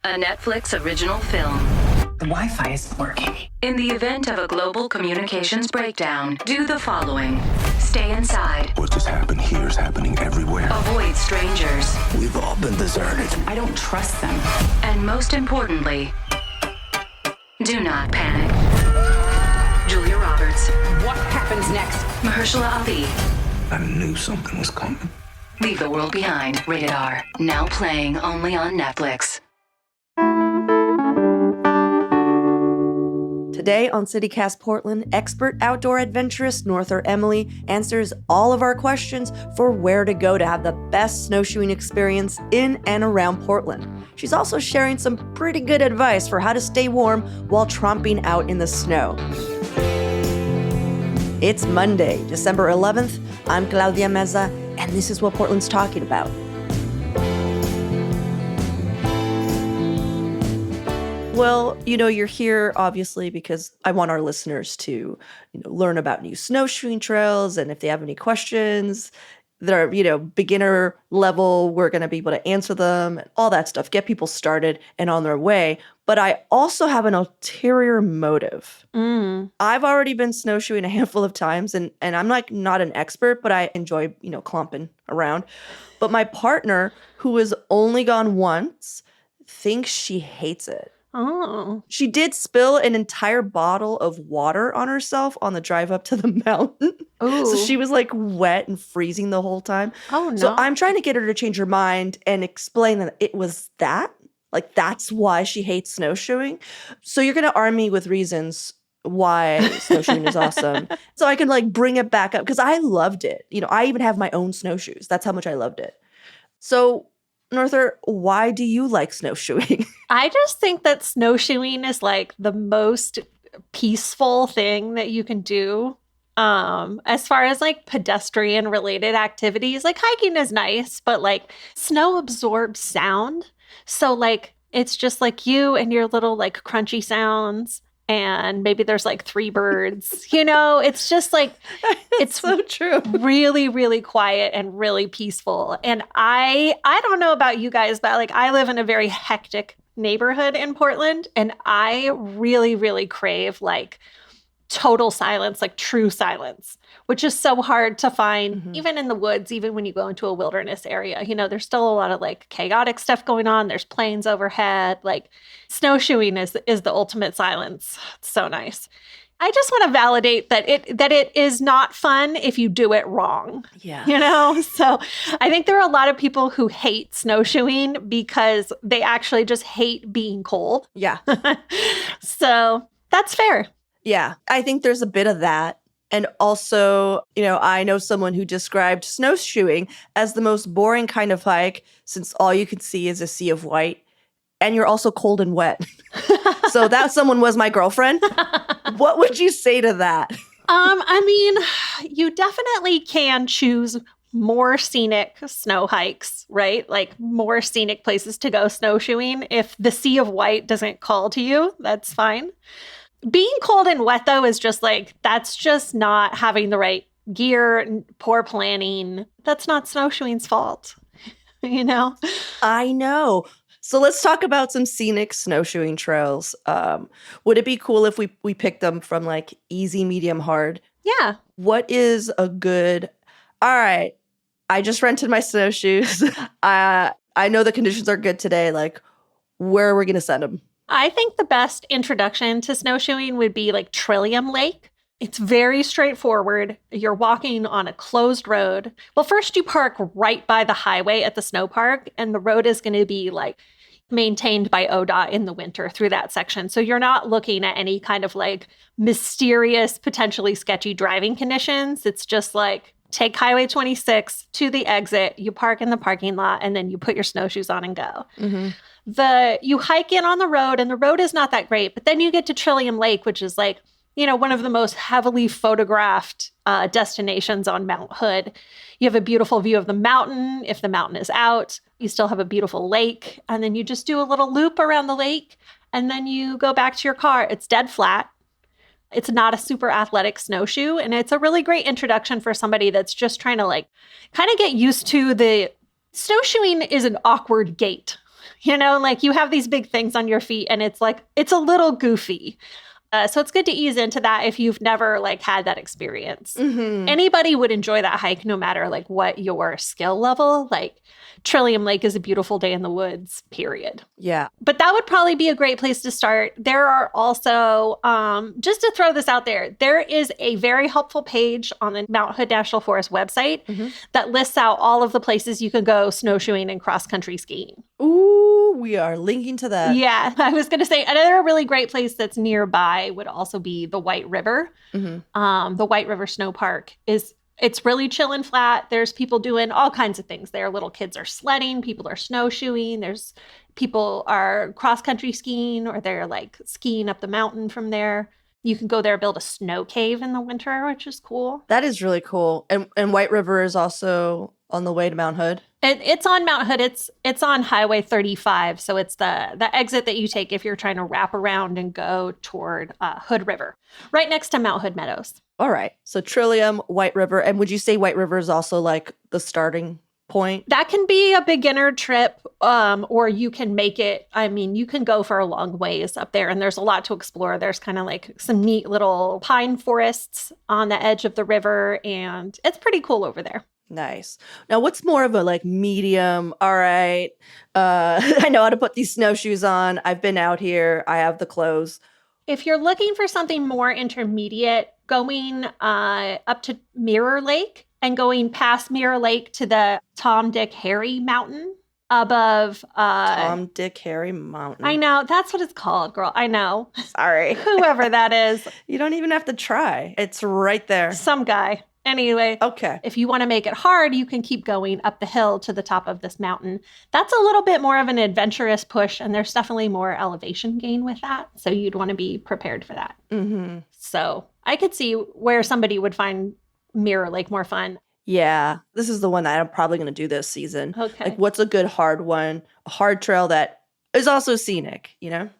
a Netflix original film. The Wi-Fi isn't working. In the event of a global communications breakdown, do the following. Stay inside. What just happened here is happening everywhere. Avoid strangers. We've all been deserted. I don't trust them. And most importantly, do not panic. Julia Roberts. What happens next? Mahershala Ali. I knew something was coming. Leave the World Behind. Rated R. Now playing only on Netflix. Today on CityCast Portland, expert outdoor adventurist Norther Emily answers all of our questions for where to go to have the best snowshoeing experience in and around Portland. She's also sharing some pretty good advice for how to stay warm while tromping out in the snow. It's Monday, December 11th. I'm Claudia Meza, and this is what Portland's talking about. Well, you're here obviously because I want our listeners to, learn about new snowshoeing trails, and if they have any questions that are, beginner level, we're going to be able to answer them and all that stuff, get people started and on their way. But I also have an ulterior motive. I've already been snowshoeing a handful of times, and I'm not an expert, but I enjoy, clomping around. But my partner, who has only gone once, thinks she hates it. Oh. She did spill an entire bottle of water on herself on the drive up to the mountain. Ooh. So she was wet and freezing the whole time. Oh, no. So I'm trying to get her to change her mind and explain that it was that. That's why she hates snowshoeing. So you're going to arm me with reasons why snowshoeing is awesome. So I can bring it back up because I loved it. I even have my own snowshoes. That's how much I loved it. So Norther, why do you like snowshoeing? I just think that snowshoeing is the most peaceful thing that you can do. As far as pedestrian related activities, hiking is nice, but snow absorbs sound. So it's just you and your little crunchy sounds. And maybe there's 3 birds, it's just it's so true. Really, really quiet and really peaceful. And I don't know about you guys, but I live in a very hectic neighborhood in Portland, and I really, really crave total silence, true silence, which is so hard to find, even in the woods, even when you go into a wilderness area. There's still a lot of chaotic stuff going on. There's planes overhead. Snowshoeing is the ultimate silence. It's so nice. I just want to validate that it is not fun if you do it wrong. Yeah. So I think there are a lot of people who hate snowshoeing because they actually just hate being cold. Yeah. So that's fair. Yeah, I think there's a bit of that. And also, I know someone who described snowshoeing as the most boring kind of hike since all you could see is a sea of white. And you're also cold and wet. So that someone was my girlfriend. What would you say to that? You definitely can choose more scenic snow hikes, right? More scenic places to go snowshoeing. If the sea of white doesn't call to you, that's fine. Being cold and wet, though, is just that's just not having the right gear, poor planning. That's not snowshoeing's fault, I know. So let's talk about some scenic snowshoeing trails. Would it be cool if we picked them from easy, medium, hard? Yeah. What is a good, all right, I just rented my snowshoes. I know the conditions are good today. Where are we going to send them? I think the best introduction to snowshoeing would be Trillium Lake. It's very straightforward. You're walking on a closed road. Well, first you park right by the highway at the snow park, and the road is going to be maintained by ODOT in the winter through that section. So you're not looking at any kind of mysterious, potentially sketchy driving conditions. It's just take Highway 26 to the exit, you park in the parking lot, and then you put your snowshoes on and go. Mm-hmm. You hike in on the road, and the road is not that great, but then you get to Trillium Lake, which is one of the most heavily photographed destinations on Mount Hood. You have a beautiful view of the mountain. If the mountain is out, you still have a beautiful lake, and then you just do a little loop around the lake, and then you go back to your car. It's dead flat. It's not a super athletic snowshoe, and it's a really great introduction for somebody that's just trying to kind of get used to the snowshoeing is an awkward gait. Like you have these big things on your feet and it's like, it's a little goofy. So it's good to ease into that if you've never like had that experience. Anybody would enjoy that hike no matter like what your skill level. Like Trillium Lake is a beautiful day in the woods, period. Yeah. But that would probably be a great place to start. There are also, just to throw this out there is a very helpful page on the Mount Hood National Forest website that lists out all of the places you can go snowshoeing and cross-country skiing. Ooh, we are linking to that. Yeah, I was going to say another really great place that's nearby would also be the White River. The White River Snow Park it's really chill and flat. There's people doing all kinds of things there. Little kids are sledding, people are snowshoeing. There's people are cross-country skiing, or they're like skiing up the mountain from there. You can go there, build a snow cave in the winter, which is cool. That is really cool. And White River is also on the way to Mount Hood. It's on Mount Hood. It's on Highway 35. So it's the exit that you take if you're trying to wrap around and go toward Hood River, right next to Mount Hood Meadows. All right. So Trillium, White River. And would you say White River is also like the starting point? That can be a beginner trip, or you can make it. I mean, you can go for a long ways up there, and there's a lot to explore. There's kind of like some neat little pine forests on the edge of the river, and it's pretty cool over there. Nice. Now, what's more of a like medium? All right. I know how to put these snowshoes on. I've been out here. I have the clothes. If you're looking for something more intermediate, going up to Mirror Lake and going past Mirror Lake to the Tom, Dick, Harry Mountain above... Tom, Dick, Harry Mountain. I know. That's what it's called, girl. I know. Sorry. Whoever that is. You don't even have to try. It's right there. Some guy. Anyway, okay. If you want to make it hard, you can keep going up the hill to the top of this mountain. That's a little bit more of an adventurous push, and there's definitely more elevation gain with that. So you'd want to be prepared for that. So I could see where somebody would find Mirror Lake more fun. Yeah, this is the one that I'm probably going to do this season. Okay. Like, what's a good hard one? A hard trail that is also scenic, you know?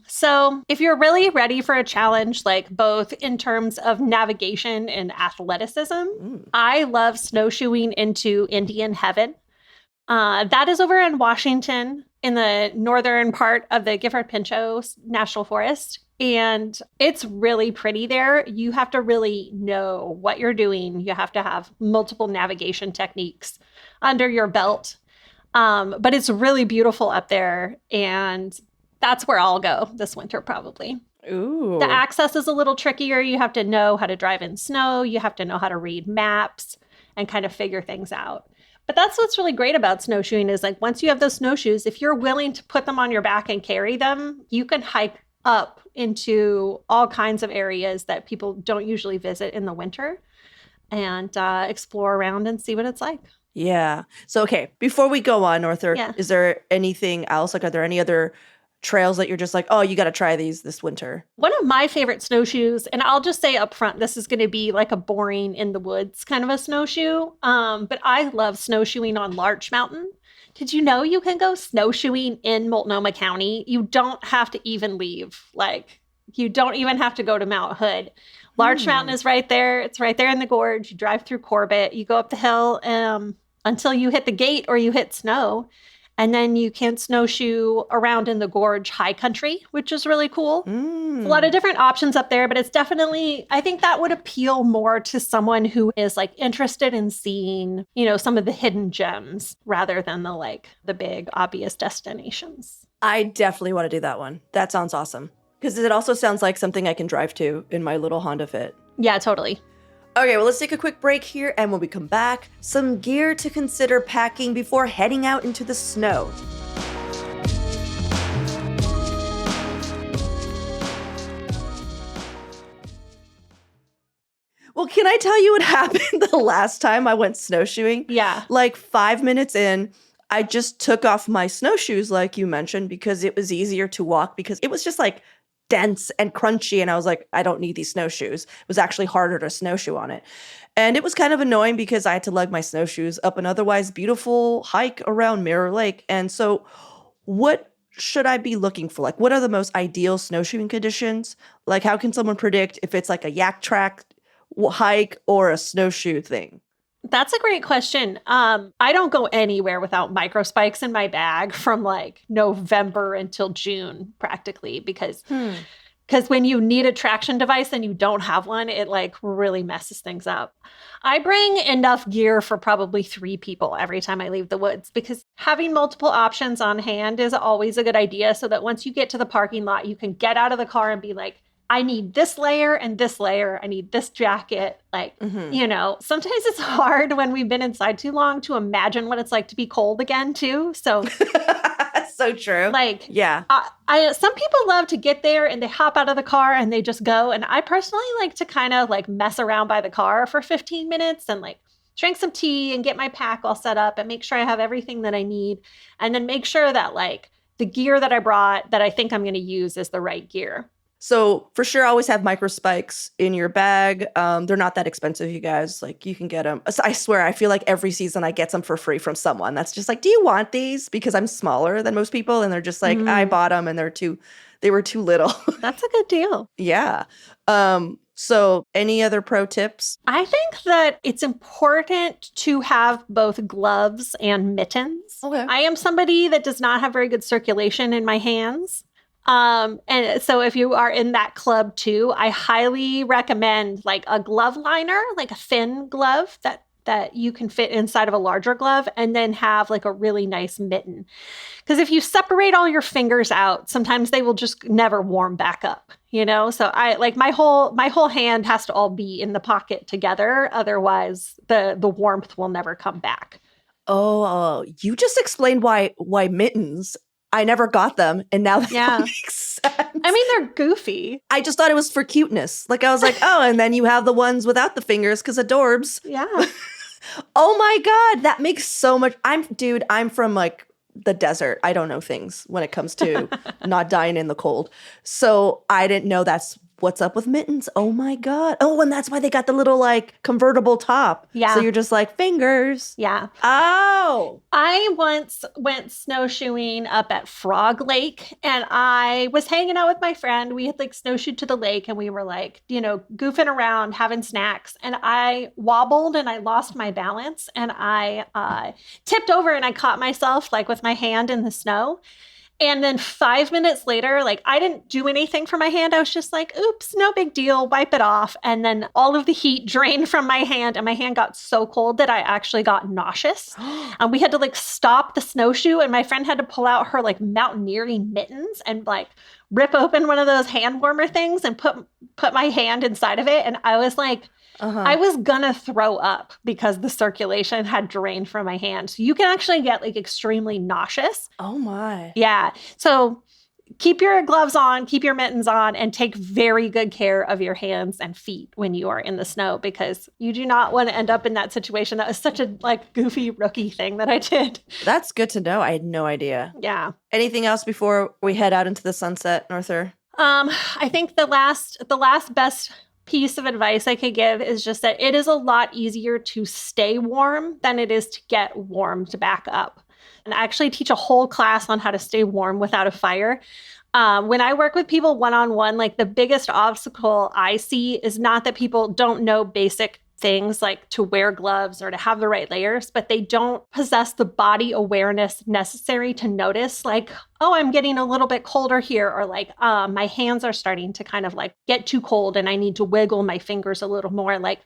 So if you're really ready for a challenge, like both in terms of navigation and athleticism, I love snowshoeing into Indian Heaven. That is over in Washington in the northern part of the Gifford-Pinchot National Forest. And it's really pretty there. You have to really know what you're doing. You have to have multiple navigation techniques under your belt. But it's really beautiful up there. And that's where I'll go this winter, probably. Ooh. The access is a little trickier. You have to know how to drive in snow. You have to know how to read maps and kind of figure things out. But that's what's really great about snowshoeing is like once you have those snowshoes, if you're willing to put them on your back and carry them, you can hike up into all kinds of areas that people don't usually visit in the winter and explore around and see what it's like. Yeah. So, okay, before we go on, Arthur, Yeah. Is there anything else? Like, are there any other trails that you're just like, oh, you got to try these this winter? One of my favorite snowshoes, and I'll just say up front, this is going to be like a boring in the woods kind of a snowshoe. But I love snowshoeing on Larch Mountain. Did you know you can go snowshoeing in Multnomah County? You don't have to even leave. Like, you don't even have to go to Mount Hood. Larch Mountain is right there. It's right there in the gorge. You drive through Corbett. You go up the hill until you hit the gate or you hit snow. And then you can snowshoe around in the gorge high country, which is really cool. A lot of different options up there, but it's definitely, I think that would appeal more to someone who is like interested in seeing, some of the hidden gems rather than the big obvious destinations. I definitely want to do that one. That sounds awesome. Because it also sounds like something I can drive to in my little Honda Fit. Yeah, totally. Okay, well, let's take a quick break here, and when we come back, some gear to consider packing before heading out into the snow. Well, can I tell you what happened the last time I went snowshoeing? Yeah. Like 5 minutes in, I just took off my snowshoes, like you mentioned, because it was easier to walk, because it was just like dense and crunchy, and I was like, I don't need these snowshoes. It was actually harder to snowshoe on it. And it was kind of annoying because I had to lug my snowshoes up an otherwise beautiful hike around Mirror Lake. And so what should I be looking for? Like, what are the most ideal snowshoeing conditions? Like, how can someone predict if it's like a yak track hike or a snowshoe thing? That's a great question. I don't go anywhere without micro spikes in my bag from like November until June, practically, because when you need a traction device and you don't have one, it like really messes things up. I bring enough gear for probably 3 people every time I leave the woods because having multiple options on hand is always a good idea so that once you get to the parking lot, you can get out of the car and be like, I need this layer and this layer. I need this jacket. Like, you know, sometimes it's hard when we've been inside too long to imagine what it's like to be cold again, too. So, so true. Like, yeah. Some people love to get there and they hop out of the car and they just go. And I personally like to kind of like mess around by the car for 15 minutes and like drink some tea and get my pack all set up and make sure I have everything that I need. And then make sure that like the gear that I brought that I think I'm going to use is the right gear. So for sure, always have micro spikes in your bag. They're not that expensive, you guys. Like you can get them. I swear, I feel like every season I get some for free from someone that's just like, do you want these? Because I'm smaller than most people. And they're just like, I bought them and they were too little. That's a good deal. Yeah. So any other pro tips? I think that it's important to have both gloves and mittens. Okay. I am somebody that does not have very good circulation in my hands. And so if you are in that club too, I highly recommend like a glove liner, like a thin glove that you can fit inside of a larger glove and then have like a really nice mitten. Because if you separate all your fingers out, sometimes they will just never warm back up, you know? So I like my whole hand has to all be in the pocket together. Otherwise the warmth will never come back. Oh, you just explained why mittens. I never got them, and now that makes sense. I mean, they're goofy. I just thought it was for cuteness. Like, I was like, oh, and then you have the ones without the fingers because adorbs. Yeah. Oh my God, that makes so much. I'm from like the desert. I don't know things when it comes to not dying in the cold. So I didn't know that's what's up with mittens. Oh my God. Oh, and that's why they got the little like convertible top. Yeah. So you're just like fingers. Yeah. Oh. I once went snowshoeing up at Frog Lake and I was hanging out with my friend. We had like snowshoed to the lake and we were like, you know, goofing around, having snacks. And I wobbled and I lost my balance and I tipped over and I caught myself like with my hand in the snow. And then 5 minutes later, like I didn't do anything for my hand. I was just like, oops, no big deal, wipe it off. And then all of the heat drained from my hand and my hand got so cold that I actually got nauseous. And we had to like stop the snowshoe and my friend had to pull out her like mountaineering mittens and like rip open one of those hand warmer things and put my hand inside of it. And I was like, I was gonna throw up because the circulation had drained from my hand. So you can actually get like extremely nauseous. Oh my. Yeah. So keep your gloves on, keep your mittens on, and take very good care of your hands and feet when you are in the snow because you do not want to end up in that situation. That was such a like goofy rookie thing that I did. That's good to know. I had no idea. Yeah. Anything else before we head out into the sunset, Norther? I think the last best piece of advice I could give is just that it is a lot easier to stay warm than it is to get warmed back up. And I actually teach a whole class on how to stay warm without a fire. When I work with people one-on-one, like the biggest obstacle I see is not that people don't know basic things like to wear gloves or to have the right layers, but they don't possess the body awareness necessary to notice like, oh, I'm getting a little bit colder here, or like my hands are starting to kind of like get too cold and I need to wiggle my fingers a little more. Like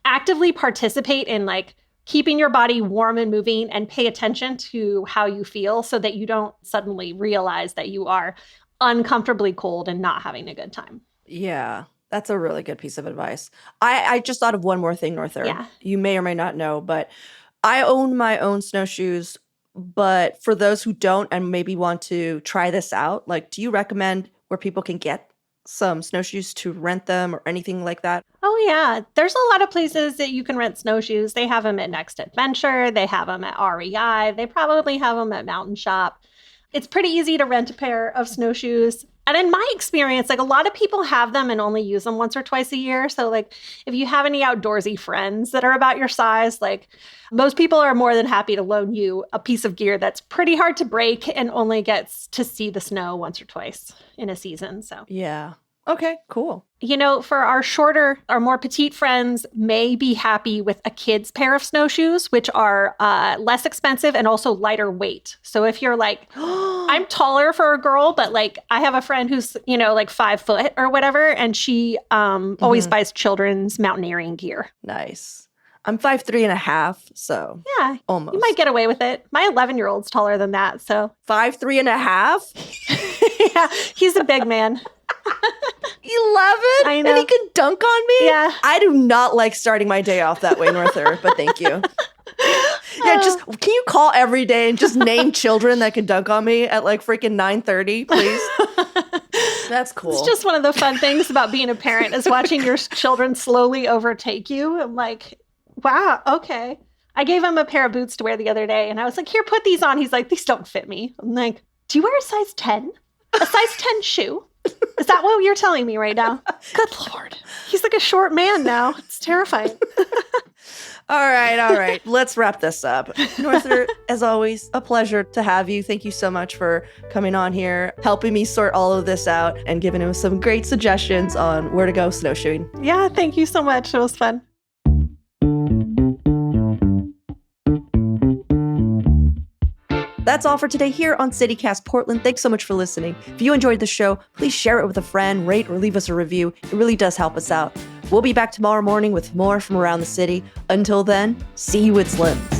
actively participate in like keeping your body warm and moving and pay attention to how you feel so that you don't suddenly realize that you are uncomfortably cold and not having a good time. Yeah. That's a really good piece of advice. I just thought of one more thing, Norther. Yeah. You may or may not know, but I own my own snowshoes. But for those who don't and maybe want to try this out, like, do you recommend where people can get some snowshoes to rent them or anything like that? Oh, yeah. There's a lot of places that you can rent snowshoes. They have them at Next Adventure. They have them at REI. They probably have them at Mountain Shop. It's pretty easy to rent a pair of snowshoes. And in my experience, like a lot of people have them and only use them once or twice a year. So like if you have any outdoorsy friends that are about your size, like most people are more than happy to loan you a piece of gear that's pretty hard to break and only gets to see the snow once or twice in a season. So yeah. Okay, cool. You know, for our shorter, our more petite friends may be happy with a kid's pair of snowshoes, which are less expensive and also lighter weight. So if you're like, I'm taller for a girl, but like I have a friend who's, you know, like 5 foot or whatever, and she always buys children's mountaineering gear. Nice. I'm 5'3.5", so Yeah, almost. you might get away with it. My 11-year-old's taller than that, so 5'3.5". yeah, he's a big man. 11? I know. And he can dunk on me? Yeah. I do not like starting my day off that way, Norther, but thank you. Yeah, just can you call every day and just name children that can dunk on me at like freaking 9:30, please? That's cool. It's just one of the fun things about being a parent is watching your children slowly overtake you. I'm like, wow, okay. I gave him a pair of boots to wear the other day, and I was like, here, put these on. He's like, these don't fit me. I'm like, do you wear a size 10? A size 10 shoe? Is that what you're telling me right now? Good Lord. He's like a short man now. It's terrifying. All right. Let's wrap this up. Norther, as always, a pleasure to have you. Thank you so much for coming on here, helping me sort all of this out, and giving us some great suggestions on where to go snowshoeing. Yeah, thank you so much. It was fun. That's all for today here on CityCast Portland. Thanks so much for listening. If you enjoyed the show, please share it with a friend, rate or leave us a review. It really does help us out. We'll be back tomorrow morning with more from around the city. Until then, see you at Slim's.